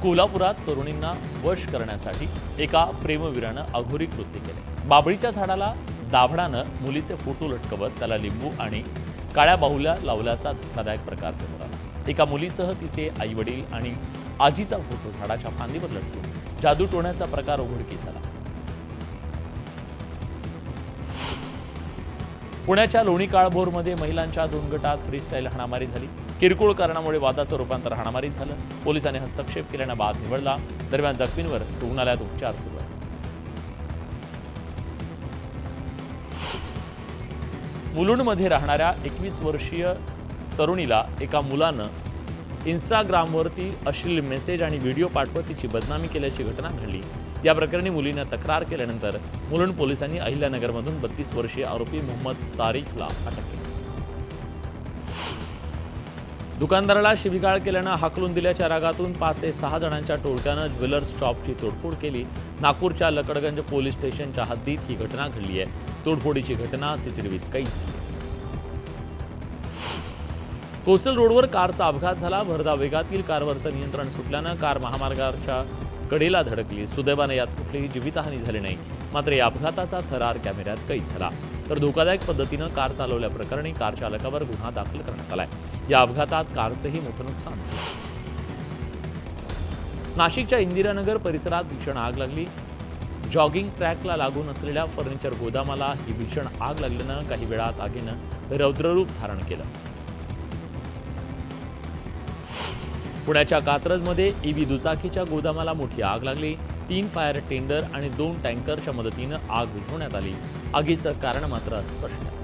कोल्हापुरात तरुणींना वश करण्यासाठी एका प्रेमवीरानं अघोरी कृत्य केले। बाबळीच्या झाडाला दाभडानं मुलीचे फोटो लटकवत त्याला लिंबू आणि काळ्या बाहुल्या लावल्याचा धक्कादायक प्रकार समोर आला। एका मुलीसह तिचे आईवडील आणि आजीचा फोटो झाडाच्या फांदीवर लटकवून जादू टोण्याचा प्रकार उघडकीस आला। पुण्याच्या लोणी काळभोरमध्ये महिलांच्या 2 गटात फ्रीस्टाईल हाणामारी झाली। किरकोळ कारणामुळे वादाचं रूपांतर हाणामारीत झालं। पोलिसांनी हस्तक्षेप केल्यानं वाद निवळला। दरम्यान जखमींवर रुग्णालयात उपचार सुरू आहेत। मुलुंडमध्ये राहणाऱ्या 21 वर्षीय तरुणीला एका मुलानं इंस्टाग्रामवरती अश्लील मेसेज आणि व्हिडिओ पाठवत तिची बदनामी केल्याची घटना घडली। या प्रकरणी मुलीनं तक्रार केल्यानंतर मुलुंड पोलिसांनी अहिल्यानगरमधून 32 वर्षीय आरोपी मोहम्मद तारिकला अटक केली। दुकानदाराला शिवीगाळ केल्यानं हाकलून दिल्याच्या रागातून 5 ते 6 जणांच्या टोळक्यानं ज्वेलर्स शॉपची तोडफोड केली। नागपूरच्या लकडगंज पोलीस स्टेशनच्या हद्दीत ही घटना घडली आहे। तोडफोडीची घटना सीसीटीव्हीत कैद झाली। कोस्टल रोडवर कारचा अपघात झाला। भरधाव वेगातील कारवरचं नियंत्रण सुटल्यानं कार महामार्गाच्या कडेला धडकली। सुदैवाने यात कुठलीही जीवितहानी झाली नाही। मात्र या अपघाताचा थरार कॅमेऱ्यात कैद झाला। तर धोकादायक पद्धतीनं कार चालवल्याप्रकरणी कार चालकावर गुन्हा दाखल करण्यात आलाय। या अपघातात कारचंही मोठं नुकसान झालं। नाशिकच्या इंदिरानगर परिसरात भीषण आग लागली। जॉगिंग ट्रॅकला लागून असलेल्या फर्निचर गोदामाला ही भीषण आग लागल्यानं काही वेळात आगीनं रौद्ररूप धारण केलं। पुण्याच्या कात्रजमध्ये ईव्ही दुचाकीच्या गोदामाला मोठी आग लागली। 3 फायर टेंडर आणि 2 टँकरच्या मदतीनं आग विझवण्यात आली। आगीचं कारण मात्र अस्पष्ट आहे।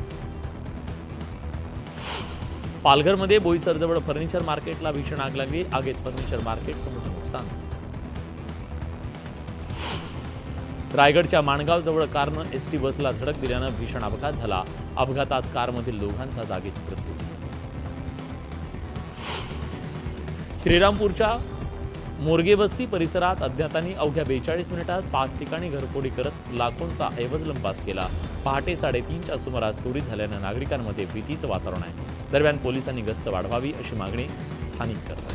पालघरमध्ये बोईसरजवळ फर्निचर मार्केटला भीषण आग लागली। आगीत फर्निचर मार्केटचं मोठं नुकसान झालं। रायगडच्या माणगावजवळ कारनं एसटी बसला धडक दिल्यानं भीषण अपघात झाला। अपघातात कारमधील दोघांचा जागीच मृत्यू झाला। श्रीरामपूरच्या मोरगे बस्ती परिसरात अज्ञातांनी अवघ्या 42 मिनिटात 5 ठिकाणी घरफोडी करत लाखोंचा ऐवज लंपास केला। पहाटे 3:30च्या सुमारास चोरी झाल्यानं नागरिकांमध्ये भीतीचं वातावरण आहे। दरम्यान पोलिसांनी गस्त वाढवावी अशी मागणी स्थानिक करतात।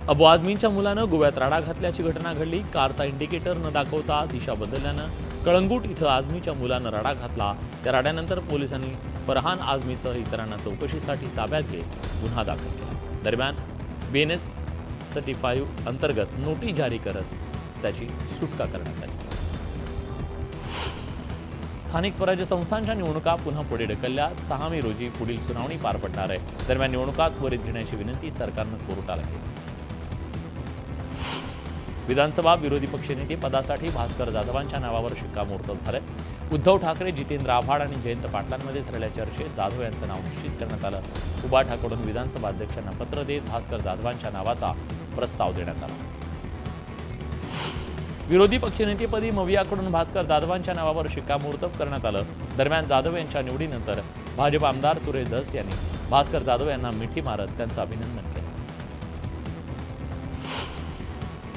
अबू आझमींच्या मुलानं गोव्यात राडा घातल्याची घटना घडली। कारचा इंडिकेटर न दाखवता दिशा बदलल्यानं कळंगूट इथं आझमीच्या मुलानं राडा घातला। त्या राड्यानंतर पोलिसांनी फरहान आझमीसह इतरांना चौकशीसाठी ताब्यात घेत गुन्हा दाखल केला। दरम्यान BNS 35 अंतर्गत नोटीस जारी करत त्याची सुटका करण्यात आली। स्थानिक स्वराज्य संस्थांच्या निवडणुका पुन्हा पुढे ढकलल्या। 6 मे रोजी पुढील सुनावणी पार पडणार आहे। दरम्यान निवडणुका त्वरित घेण्याची विनंती सरकारनं कोर्टाला केली। विधानसभा विरोधी पक्षनेते पदासाठी भास्कर जाधवांच्या नावावर शिक्कामोर्तब झालंय। उद्धव ठाकरे, जितेंद्र आव्हाड आणि जयंत पाटलांमध्ये झालेल्या चर्चेत जाधव यांचं नाव निश्चित करण्यात आलं। उबाठाकडून विधानसभा अध्यक्षांना पत्र देत भास्कर जाधवांच्या नावाचा प्रस्ताव देण्यात आला। विरोधी पक्षनेतेपदी मवियाकडून भास्कर जाधवांच्या नावावर शिक्कामोर्तब करण्यात आलं। दरम्यान जाधव यांच्या निवडीनंतर भाजप आमदार सुरेश धस यांनी भास्कर जाधव यांना मिठी मारत त्यांचं अभिनंदन केलं।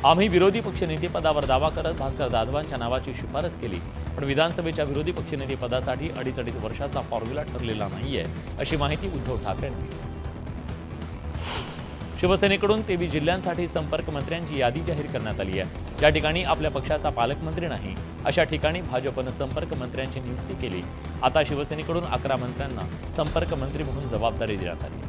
आम्ही विरोधी पक्षनेतेपदावर दावा करत भास्कर जाधवांच्या नावाची शिफारस केली, पण विधानसभेच्या विरोधी पक्षनेतेपदासाठी 2.5 वर्षाचा फॉर्म्युला ठरलेला नाहीये अशी माहिती उद्धव ठाकरेंनी दिली। शिवसेनेकडून 23 जिल्ह्यांसाठी संपर्क मंत्र्यांची यादी जाहीर करण्यात आली आहे। ज्या ठिकाणी आपल्या पक्षाचा पालकमंत्री नाही अशा ठिकाणी भाजपनं संपर्क मंत्र्यांची नियुक्ती केली। आता शिवसेनेकडून 11 मंत्र्यांना संपर्क मंत्री म्हणून जबाबदारी देण्यात आली आहे।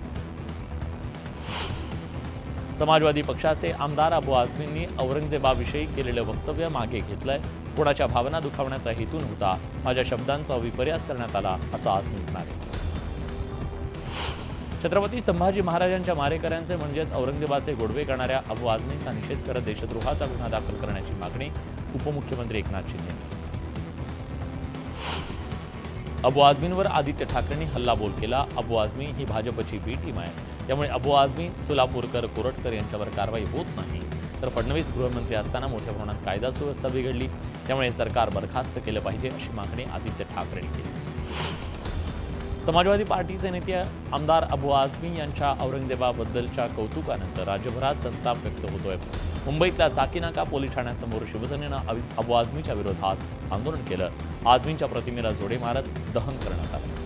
समाजवादी पक्षाचे आमदार अबू आझमींनी औरंगजेबाविषयी केलेलं वक्तव्य मागे घेतलंय। कोणाच्या भावना दुखावण्याचा हेतू नव्हता, माझ्या शब्दांचा विपर्यास करण्यात आला असं आझमी म्हणाले। छत्रपती संभाजी महाराजांच्या मारेकऱ्यांचे म्हणजेच औरंगजेबाचे गोडवे करणाऱ्या अबू आझमींचा निषेध करत देशद्रोहाचा गुन्हा दाखल करण्याची मागणी उपमुख्यमंत्री एकनाथ शिंदे यांनी केली। अबू आझमींवर आदित्य ठाकरेंनी हल्लाबोल केला। अबू आझमी ही भाजपची बी टीम आहे, त्यामुळे अबू आझमी, सोलापूरकर, कोरटकर यांच्यावर कारवाई होत नाही। तर फडणवीस गृहमंत्री असताना मोठ्या प्रमाणात कायदा सुव्यवस्था बिघडली, त्यामुळे सरकार बरखास्त केलं पाहिजे अशी मागणी आदित्य ठाकरेंनी केली। समाजवादी पार्टीचे नेते आमदार अबू आझमी यांच्या औरंगजेबाबद्दलच्या कौतुकानंतर राज्यभरात संताप व्यक्त होतोय। मुंबईतल्या चाकीनाका पोलीस ठाण्यासमोर शिवसेनेनं अबू आझमीच्या विरोधात आंदोलन केलं। आझमींच्या प्रतिमेला जोडे मारत दहन करण्यात आलं।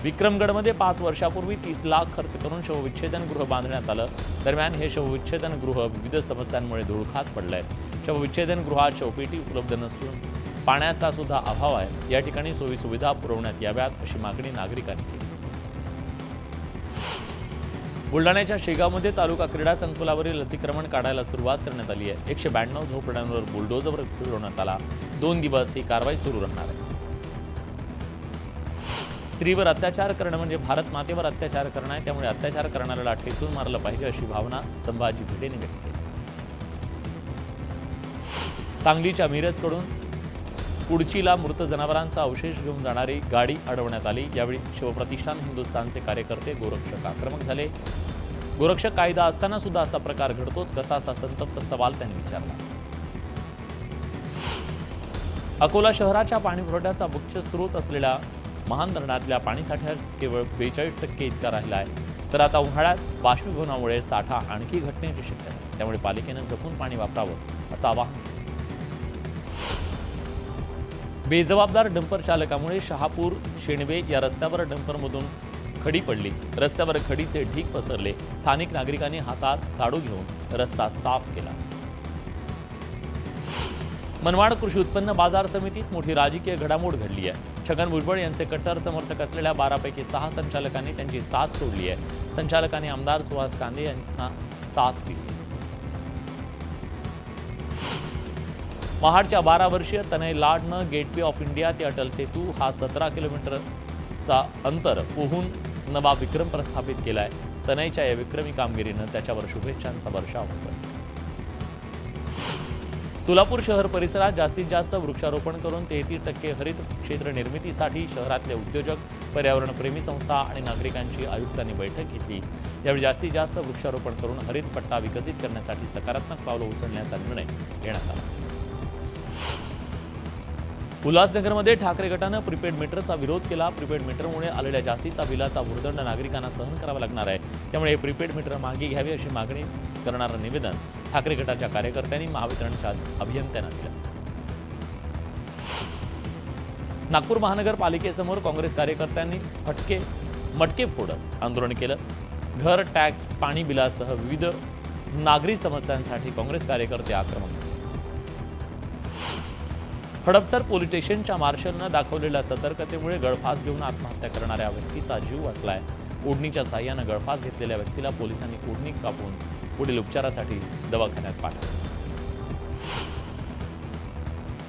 विक्रमगडमध्ये 5 वर्षापूर्वी 30 लाख खर्च करून शवविच्छेदन गृह बांधण्यात आलं. दरम्यान हे शवविच्छेदन गृह विविध समस्यांमुळे धुळखात पडलंय. शवविच्छेदन गृहात शवपेटी उपलब्ध नसून पाण्याचा सुद्धा अभाव आहे. या ठिकाणी सोयीसुविधा पुरवण्यात याव्यात अशी मागणी नागरिकांनी केली. बुलढाण्याच्या शेगावमध्ये तालुका क्रीडा संकुलावरील अतिक्रमण काढायला सुरुवात करण्यात आली आहे. 192 झोपड्यांवर बुलडोझर फिरवण्यात आला. 2 दिवस ही कारवाई सुरू राहणार आहे. स्त्रीवर अत्याचार करणं म्हणजे भारत मातेवर अत्याचार करणं आहे. त्यामुळे अत्याचार करणाऱ्याला ठेचून मारलं पाहिजे अशी भावना संभाजी भिडेंनी व्यक्त केली. सांगलीच्या मिरजकडून कुडचीला मृत जनावरांचा अवशेष घेऊन जाणारी गाडी अडवण्यात आली. यावेळी शिवप्रतिष्ठान हिंदुस्थानचे कार्यकर्ते गोरक्षक आक्रमक झाले. गोरक्षक कायदा असताना सुद्धा असा प्रकार घडतोच कसा, असा संतप्त सवाल त्यांनी विचारला. अकोला शहराच्या पाणीपुरवठ्याचा मुख्य स्रोत असलेल्या महान धरणातल्या पाणीसाठ्यात केवळ 42% इतका राहिला आहे. तर आता उन्हाळ्यात बाष्पीभवनामुळे साठा आणखी घटण्याची शक्यता आहे. त्यामुळे पालिकेनं जपून पाणी वापरावं असं आवाहन. बेजबाबदार डंपर चालकामुळे शहापूर शेणवे या रस्त्यावर डंपरमधून खडी पडली. रस्त्यावर खडीचे ढीग पसरले. स्थानिक नागरिकांनी हातात झाडू घेऊन रस्ता साफ केला. मनमाड कृषी उत्पन्न बाजार समितीत मोठी राजकीय घडामोड घडली आहे. छगन भुजबळ यांचे कट्टर समर्थक असलेल्या 12 पैकी 6 संचालकांनी त्यांची साथ सोडली आहे. संचालकांनी आमदार सुहास कांदे यांना साथ दिली. महाडच्या 12 वर्षीय तनय लाडनं गेटवे ऑफ इंडिया ते अटल सेतू हा 17 किलोमीटरचा अंतर पोहून नवा विक्रम प्रस्थापित केलाय. तनयच्या या विक्रमी कामगिरीनं त्याच्यावर शुभेच्छांचा वर्षाव होतोय. सोलापूर शहर परिसरात जास्तीत जास्त वृक्षारोपण करून 33% हरित क्षेत्र निर्मितीसाठी शहरातले उद्योजक, पर्यावरणप्रेमी संस्था आणि नागरिकांची आयुक्तांनी बैठक घेतली. यावेळी जास्तीत जास्त वृक्षारोपण करून हरित पट्टा विकसित करण्यासाठी सकारात्मक पावलं उचलण्याचा निर्णय घेण्यात आला. उल्हासनगरमध्ये ठाकरे गटानं प्रीपेड मीटरचा विरोध केला. प्रीपेड मीटरमुळे आलेल्या जास्तीचा बिलाचा भुर्दंड नागरिकांना सहन करावा लागणार आहे. त्यामुळे हे प्रीपेड मीटर मागे घ्यावे अशी मागणी करणारं निवेदन ठाकरे गटाच्या कार्यकर्त्यांनी महावितरणच्या अभियंत्यांना दिलं. नागपूर महानगरपालिकेसमोर काँग्रेस कार्यकर्त्यांनी मटके फोडत आंदोलन केलं. घर, टॅक्स, पाणी बिलासह विविध नागरी समस्यांसाठी काँग्रेस कार्यकर्ते आक्रमक झाले. हडपसर पोलीस स्टेशनच्या मार्शलनं दाखवलेल्या सतर्कतेमुळे गळफास घेऊन आत्महत्या करणाऱ्या व्यक्तीचा जीव वाचलाय. ओढणीच्या साह्यानं गळफास घेतलेल्या व्यक्तीला पोलिसांनी ओढणी कापून पुढील उपचारासाठी दवाखान्यात पाठवले.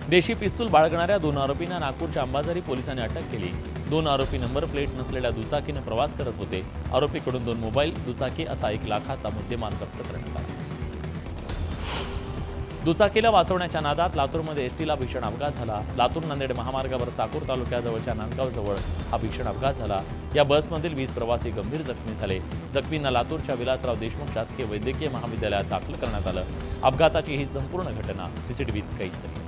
देशी पिस्तूल बाळगणाऱ्या 2 आरोपींना नागपूरच्या अंबाझरी पोलिसांनी अटक केली. 2 आरोपी नंबर प्लेट नसलेल्या दुचाकीनं प्रवास करत होते. आरोपीकडून 2 मोबाईल, दुचाकी असा 1 लाखाचा मुद्देमाल जप्त करण्यात आला. दुचाकीला वाचवण्याच्या नादात लातूरमध्ये एसटीला भीषण अपघात झाला. लातूर नांदेड महामार्गावर चाकूर तालुक्याजवळच्या नांदगावजवळ हा भीषण अपघात झाला. या बसमधील 20 प्रवासी गंभीर जखमी झाले. जखमींना लातूरच्या विलासराव देशमुख शासकीय वैद्यकीय महाविद्यालयात दाखल करण्यात आलं. अपघाताची ही संपूर्ण घटना सीसीटीव्हीत कैद झाली.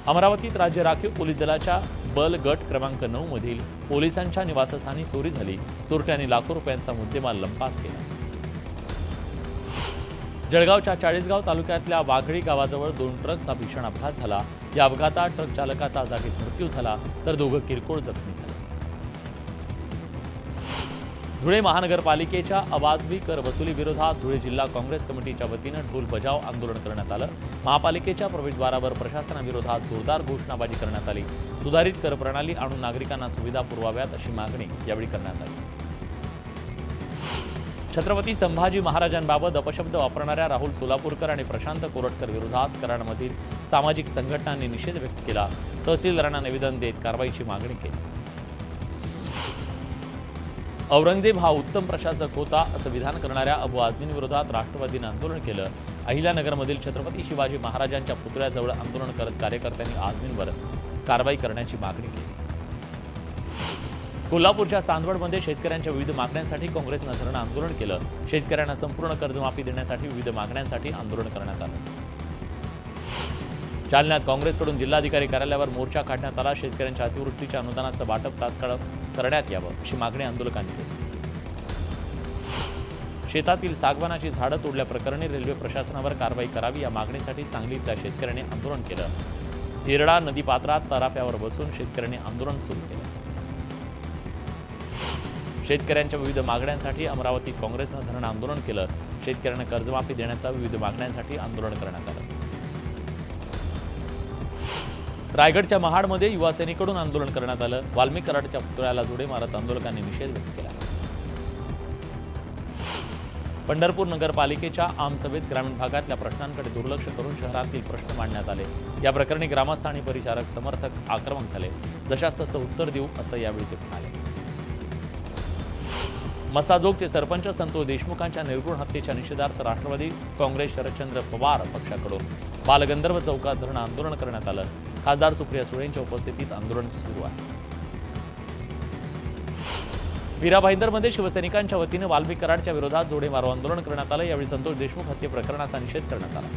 अमरावतीत राज्य राखीव पोलीस दलाच्या बल गट क्रमांक 9 मधील पोलिसांच्या निवासस्थानी चोरी झाली. चोरट्यांनी लाखो रुपयांचा मुद्देमाल लंपास केला. जळगावच्या चाळीसगाव तालुक्यातल्या वाघळी गावाजवळ 2 ट्रकचा भीषण अपघात झाला. या अपघातात ट्रक चालकाचा जागीच मृत्यू झाला तर 2 किरकोळ जखमी झाले. धुळे महानगरपालिकेच्या अवाजवी कर वसुली विरोधात धुळे जिल्हा काँग्रेस कमिटीच्या वतीनं ढोल बजाव आंदोलन करण्यात आलं. महापालिकेच्या प्रवेशद्वारावर प्रशासनाविरोधात जोरदार घोषणाबाजी करण्यात आली. सुधारित कर प्रणाली आणून नागरिकांना सुविधा पुरवाव्यात अशी मागणी यावेळी करण्यात आली. छत्रपती संभाजी महाराजांबाबत अपशब्द वापरणाऱ्या राहुल सोलापूरकर आणि प्रशांत कोरटकर विरोधात कराडमधील सामाजिक संघटनांनी निषेध व्यक्त केला. तहसीलदारांना निवेदन देत कारवाईची मागणी केली. औरंगजेब हा उत्तम प्रशासक होता असं विधान करणाऱ्या अबू आझमींविरोधात राष्ट्रवादीनं आंदोलन केलं. अहिल्यानगरमधील छत्रपती शिवाजी महाराजांच्या पुतळ्याजवळ आंदोलन करत कार्यकर्त्यांनी आझमींवर कारवाई करण्याची मागणी केली. कोल्हापूरच्या चांदवडमध्ये शेतकऱ्यांच्या विविध मागण्यांसाठी काँग्रेसनं धरणं आंदोलन केलं. शेतकऱ्यांना संपूर्ण कर्जमाफी देण्यासाठी विविध मागण्यांसाठी आंदोलन करण्यात आलं. जालन्यात काँग्रेसकडून जिल्हाधिकारी कार्यालयावर मोर्चा काढण्यात आला. शेतकऱ्यांच्या अतिवृष्टीच्या अनुदानाचं वाटप तात्काळ करण्यात यावं अशी मागणी आंदोलकांनी केली. शेतातील सागवानाची झाडं तोडल्याप्रकरणी रेल्वे प्रशासनावर कारवाई करावी या मागणीसाठी सांगलीतल्या शेतकऱ्यांनी आंदोलन केलं. येरडा नदीपात्रात तराफ्यावर बसून शेतकऱ्यांनी आंदोलन सुरू केलं. शेतकऱ्यांच्या विविध मागण्यांसाठी अमरावतीत काँग्रेसनं धरण आंदोलन केलं. शेतकऱ्यांना कर्जमाफी देण्याचा विविध मागण्यांसाठी आंदोलन करण्यात आलं. रायगडच्या महाडमध्ये युवा सेनेकडून आंदोलन करण्यात आलं. वाल्मिक कराडच्या पुतळ्याला जोडे मारत आंदोलकांनी निषेध व्यक्त केला. पंढरपूर नगरपालिकेच्या आमसभेत ग्रामीण भागातल्या प्रश्नांकडे दुर्लक्ष करून शहरातील प्रश्न मांडण्यात आले. या प्रकरणी ग्रामस्थ आणि परिचारक समर्थक आक्रमक झाले. जशास तसं उत्तर देऊ असं यावेळी ते म्हणाले. मसाजोगचे सरपंच संतोष देशमुखांच्या निर्घृण हत्येच्या निषेधार्थ राष्ट्रवादी काँग्रेस शरदचंद्र पवार पक्षाकडून बालगंधर्व चौकात धरण आंदोलन करण्यात आलं. खासदार सुप्रिया सुळेंच्या उपस्थितीत आंदोलन सुरू आहे. मीरा भाईंदरमध्ये शिवसैनिकांच्या वतीने वाल्मिक कराडच्या विरोधात जोडे मारो आंदोलन करण्यात आलं. यावेळी संतोष देशमुख हत्ये प्रकरणाचा निषेध करण्यात आला.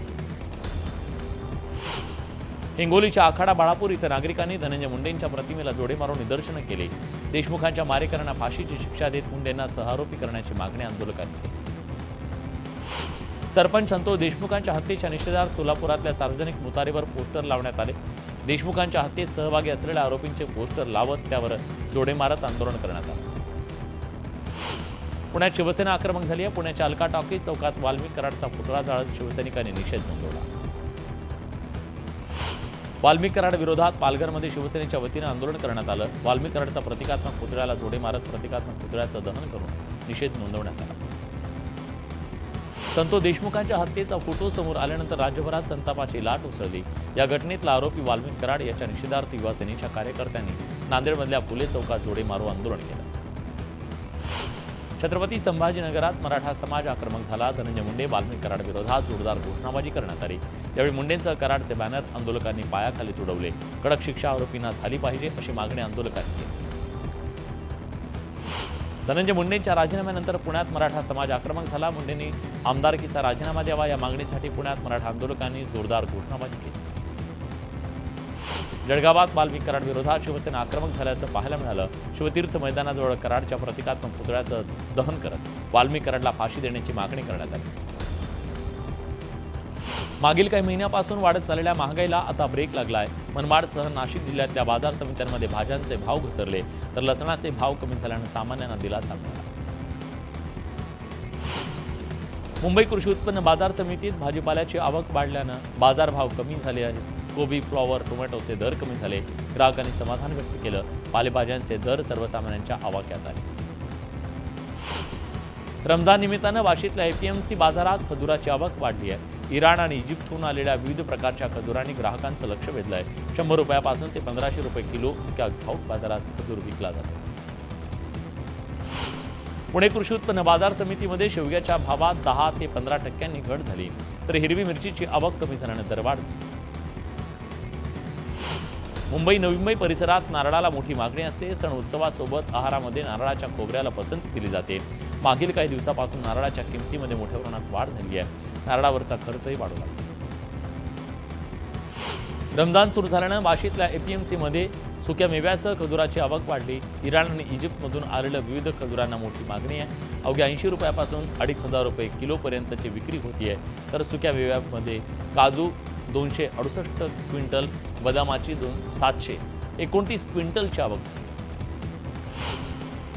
हिंगोलीच्या आखाडा बाळापूर इथं नागरिकांनी धनंजय मुंडेंच्या प्रतिमेला जोडे मारून निदर्शनं केली. देशमुखांच्या मारेकऱ्यांना फाशीची शिक्षा देत मुंडेंना सहआरोपी करण्याची मागणी आंदोलकांनी केली. सरपंच संतोष देशमुखांच्या हत्येच्या निषेधार्थ सोलापुरातल्या सार्वजनिक मुतारेवर पोस्टर लावण्यात आले. देशमुखांच्या हत्येत सहभागी असलेल्या आरोपींचे पोस्टर लावत त्यावर जोडे मारत आंदोलन करण्यात आलं. पुण्यात शिवसेना आक्रमक झाली आहे. पुण्याच्या अलका टॉकीज चौकात वाल्मिक कराडचा पुतळा जाळत शिवसैनिकांनी निषेध नोंदवला. वाल्मिक कराड विरोधात पालघरमध्ये शिवसेनेच्या वतीनं आंदोलन करण्यात आलं. वाल्मिक कराडचा प्रतिकात्मक पुतळ्याला जोडे मारत प्रतिकात्मक पुतळ्याचं दहन करून निषेध नोंदवण्यात आला. संतोष देशमुखांच्या हत्येचा फोटो समोर आल्यानंतर राज्यभरात संतापाची लाट उसळली. या घटनेतला आरोपी वाल्मिक कराड याच्या निषेधार्थ युवा सेनेच्या कार्यकर्त्यांनी नांदेडमधल्या फुले चौकात जोडे मारो आंदोलन केलं. छत्रपती संभाजीनगरात मराठा समाज आक्रमक झाला. धनंजय मुंडे वाल्मिक कराड विरोधात जोरदार घोषणाबाजी करण्यात आली. यावेळी मुंडेंचं कराडचे बॅनर आंदोलकांनी पायाखाली तुडवले. कडक शिक्षा आरोपींना झाली पाहिजे अशी मागणी आंदोलकांनी केली. धनंजय मुंडेंच्या राजीनाम्यानंतर पुण्यात मराठा समाज आक्रमक झाला. मुंडेंनी आमदारकीचा राजीनामा द्यावा या मागणीसाठी पुण्यात मराठा आंदोलकांनी जोरदार घोषणाबाजी केली. जळगावात वाल्मिक कराड विरोधात शिवसेना आक्रमक झाल्याचं पाहायला मिळालं. शिवतीर्थ मैदानाजवळ कराडच्या प्रतिकात्मक पुतळ्याचं दहन करत वाल्मिक कराडला फाशी देण्याची मागणी करण्यात आली. मागील काही महिन्यापासून वाढत चाललेल्या महागाईला आता ब्रेक लागलाय. मनमाडसह नाशिक जिल्ह्यातल्या बाजार समित्यांमध्ये भाज्यांचे भाव घसरले तर लसणाचे भाव कमी झाल्यानं सामान्यांना दिलासा मिळाला. मुंबई कृषी उत्पन्न बाजार समितीत भाजीपाल्याची आवक वाढल्यानं बाजारभाव कमी झाले आहेत. कोबी, फ्लॉवर, टोमॅटोचे दर कमी झाले. ग्राहकांनी समाधान व्यक्त केलं. पालेभाज्यांचे दर सर्वसामान्यांच्या आवाक्यात आले. रमजान निमित्तानं वाशीतल्या एपीएमसी बाजारात खजुराची आवक वाढली आहे. इराण आणि इजिप्तहून आलेल्या विविध प्रकारच्या खजुरांनी ग्राहकांचं लक्ष वेधलंय. 100 रुपयापासून ते 1500 रुपये किलो इतक्या घाऊक बाजारात खजूर विकला जातो. पुणे कृषी उत्पन्न बाजार समितीमध्ये शेवग्याच्या भावात 10 ते 15% घट झाली. तर हिरवी मिरचीची आवक कमी झाल्यानं दरवाढ झाली. मुंबई नवी मुंबई परिसरात नारळाला मोठी मागणी असते. सण उत्सवासोबत आहारामध्ये नारळाच्या खोबऱ्याला पसंती दिली जाते. मागील काही दिवसापासून नारळाच्या किमतीमध्ये मोठ्या प्रमाणात वाढ झाली आहे. नारळावरचा खर्चही वाढू लागला. रमजान सुरू झाल्यानं वाशीतल्या एपीएमसीमध्ये सुक्या मेव्यासह खजुराची आवक वाढली. इराण आणि इजिप्तमधून आलेल्या विविध खजुरांना मोठी मागणी आहे. अवघ्या 80 रुपयापासून 2500 रुपये किलोपर्यंतची विक्री होतीये. तर सुक्या मेव्यामध्ये काजू 268 क्विंटल, बदामाची 729 क्विंटलची आवक झाली.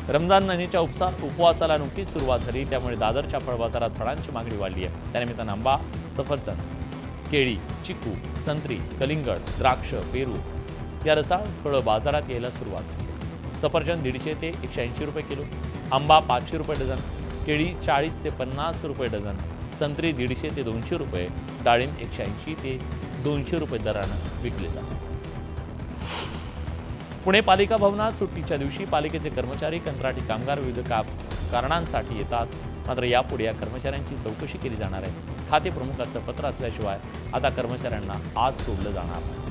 रमजान महिन्याच्या उपवासाला नुकतीच सुरुवात झाली. त्यामुळे दादरच्या फळ बाजारात फळांची मागणी वाढली आहे. त्यानिमित्तानं आंबा, सफरचंद, केळी, चिकू, संत्री, कलिंगड, द्राक्ष, पेरू या रसाळ फळं बाजारात यायला सुरुवात झाली. सफरचंद 150 ते 180 रुपये किलो, आंबा 500 रुपये डझन, केळी 40 ते 50 रुपये डझन, संत्री 150 ते 200 रुपये, डाळिंब 180 ते 200 रुपये दरानं विकले जातात. पुणे पालिका भवनात सुट्टीच्या दिवशी पालिकेचे कर्मचारी, कंत्राटी कामगार विविध कारणांसाठी येतात. मात्र यापुढे या कर्मचाऱ्यांची चौकशी केली जाणार आहे. खाते प्रमुखाचं पत्र असल्याशिवाय आता कर्मचाऱ्यांना आज सोडलं जाणार नाही.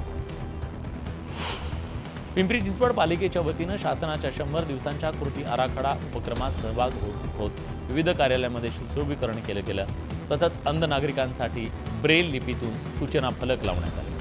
पिंपरी चिंचवड पालिकेच्या वतीनं शासनाच्या 100 दिवसांच्या कृती आराखडा उपक्रमात सहभाग होत विविध कार्यालयांमध्ये सुशोभीकरण केलं गेलं. तसंच अंध नागरिकांसाठी ब्रेल लिपीतून सूचना फलक लावण्यात आले.